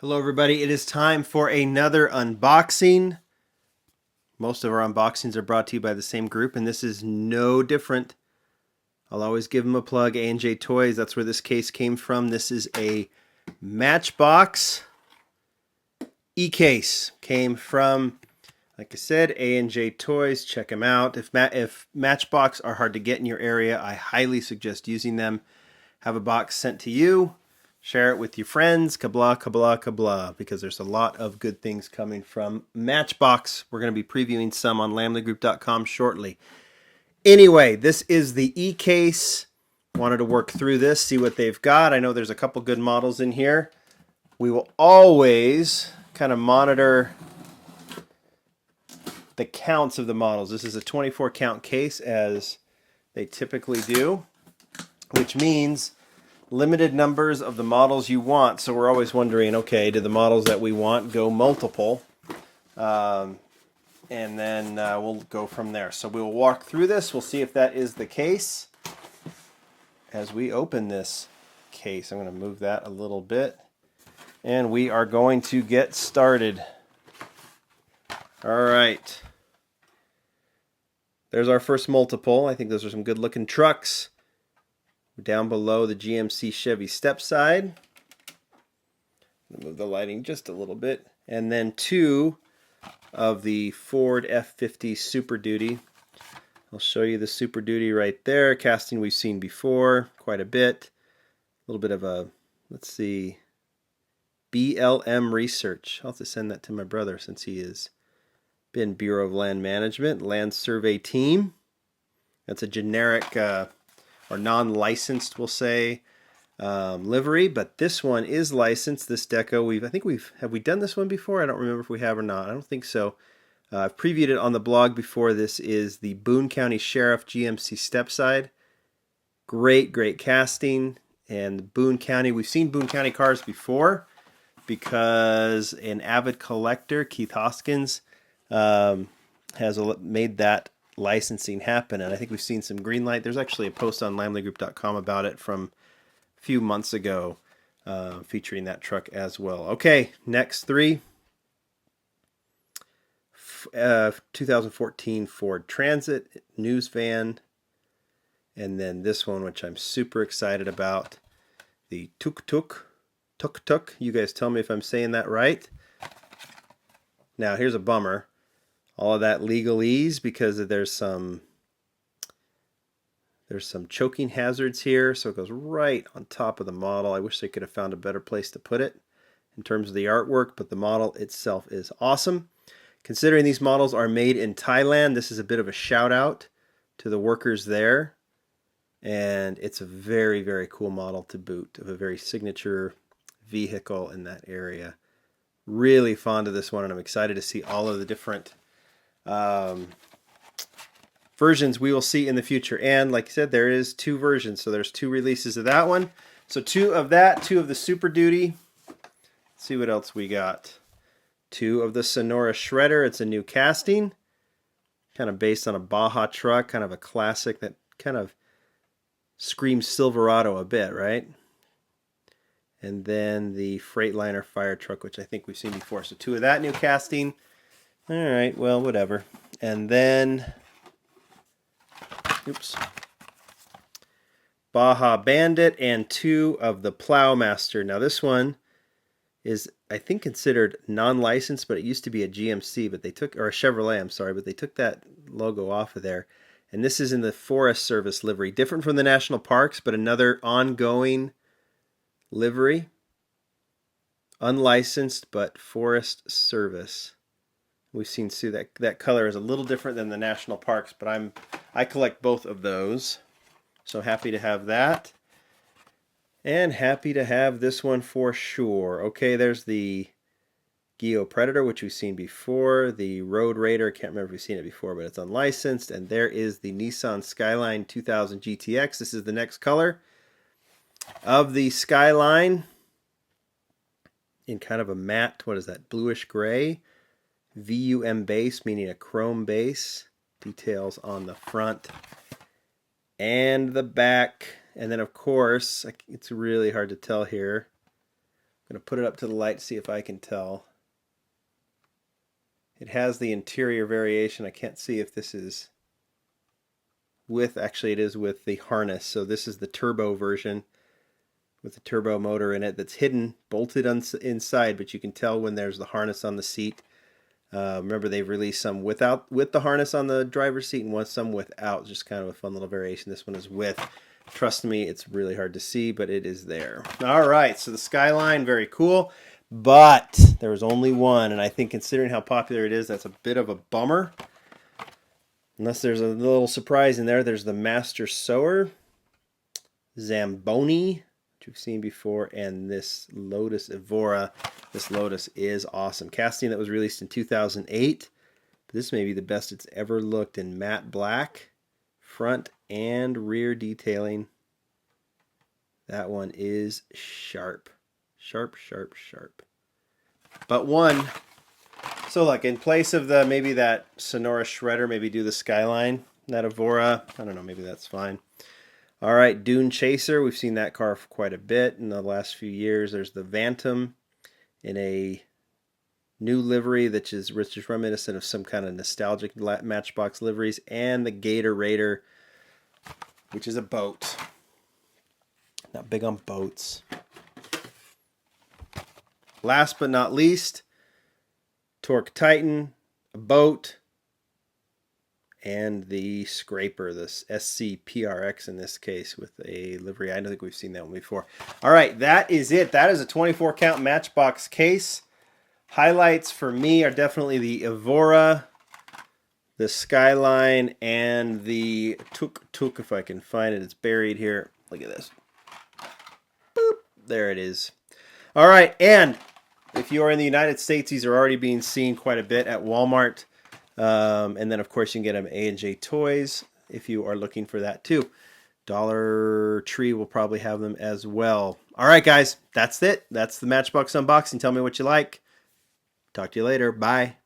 Hello everybody, it is time for another unboxing. Most of our unboxings are brought to you by the same group, and this is no different. I'll always give them a plug, A&J Toys, that's where this case came from. This is a Matchbox e-case. Came from, like I said, A&J Toys. Check them out. If Matchbox are hard to get in your area, I highly suggest using them. Have a box sent to you. Share it with your friends, kabla, kabla, kabla, because there's a lot of good things coming from Matchbox. We're going to be previewing some on lamleygroup.com shortly. Anyway, this is the e-case. Wanted to work through this, see what they've got. I know there's a couple good models in here. We will always kind of monitor the counts of the models. This is a 24 count case, as they typically do, which means limited numbers of the models you want. So we're always wondering, okay, do the models that we want go multiple? And then we'll go from there. So we'll walk through this. We'll see if that is the case as we open this case. I'm going to move that a little bit. And we are going to get started. All right. There's our first multiple. I think those are some good looking trucks. Down below, the GMC Chevy Stepside. Move the lighting just a little bit. And then two of the Ford F-50 Super Duty. I'll show you the Super Duty right there. Casting we've seen before quite a bit. A little bit of a, let's see, BLM Research. I'll have to send that to my brother since he has been Bureau of Land Management, Land Survey Team. That's a generic or non-licensed, we'll say, livery, but this one is licensed. This deco, have we done this one before? I don't remember if we have or not. I don't think so. I've previewed it on the blog before. This is the Boone County Sheriff GMC Stepside. Great casting. And Boone County, we've seen Boone County cars before because an avid collector, Keith Hoskins, has made that licensing happen, and I think we've seen some green light. There's actually a post on lamleygroup.com about it from a few months ago, featuring that truck as well. Okay, next three. 2014 Ford Transit news van, and then this one, which I'm super excited about, the tuk-tuk. You guys tell me if I'm saying that right. Now here's a bummer. All of that legalese, because there's some choking hazards here, so it goes right on top of the model. I wish they could have found a better place to put it in terms of the artwork, but the model itself is awesome. Considering these models are made in Thailand, this is a bit of a shout out to the workers there, and it's a very cool model to boot, of a very signature vehicle in that area. Really fond of this one, and I'm excited to see all of the different versions we will see in the future. And like I said, there is two versions, so there's two releases of that one. So two of that, two of the Super Duty. Let's see what else we got. Two of the Sonora Shredder. It's a new casting, kind of based on a Baja truck, kind of a classic that kind of screams Silverado a bit, right? And then the Freightliner fire truck, which I think we've seen before. So two of that new casting. All right, well, whatever. And then, Baja Bandit, and two of the Plowmaster. Now this one is, I think, considered non-licensed, but it used to be a GMC, but they took, or a Chevrolet, I'm sorry, but they took that logo off of there. And this is in the Forest Service livery, different from the National Parks, but another ongoing livery, unlicensed, but Forest Service. We've seen that color is a little different than the national parks, but I collect both of those. So happy to have that. And happy to have this one for sure. Okay, there's the Geo Predator, which we've seen before. The Road Raider, can't remember if we've seen it before, but it's unlicensed. And there is the Nissan Skyline 2000 GTX. This is the next color of the Skyline, in kind of a matte, what is that, bluish gray. VUM base, meaning a chrome base. Details on the front and the back. And then, of course, it's really hard to tell here. I'm going to put it up to the light to see if I can tell. It has the interior variation. I can't see if this is with, actually it is with the harness. So this is the turbo version with the turbo motor in it that's hidden, bolted inside, but you can tell when there's the harness on the seat. Remember, they've released some with the harness on the driver's seat and some without. Just kind of a fun little variation. This one is with. Trust me, it's really hard to see, but it is there. All right, so the Skyline, very cool. But there was only one, and I think considering how popular it is, that's a bit of a bummer. Unless there's a little surprise in there. There's the Master Sower, Zamboni, which we've seen before, and this Lotus Evora. This Lotus is awesome. Casting that was released in 2008. But this may be the best it's ever looked in matte black. Front and rear detailing. That one is sharp. Sharp, sharp, sharp. But one. So look, in place of the maybe that Sonora shredder, maybe do the Skyline. That Evora. I don't know, maybe that's fine. All right, Dune Chaser. We've seen that car for quite a bit in the last few years. There's the Vantum in a new livery that is just reminiscent of some kind of nostalgic Matchbox liveries, and the Gator Raider, which is a boat. Not big on boats. Last but not least, Torque Titan, a boat, and the Scraper, this SCPRX in this case with a livery. I don't think we've seen that one before. All right, that is it. That is a 24 count Matchbox case. Highlights for me are definitely the Evora, the Skyline, and the Tuk, if I can find it. It's buried here. Look at this. Boop. There it is. All right, and if you are in the United States, these are already being seen quite a bit at Walmart. And then, of course, you can get them at A&J Toys if you are looking for that, too. Dollar Tree will probably have them as well. All right, guys, that's it. That's the Matchbox unboxing. Tell me what you like. Talk to you later. Bye.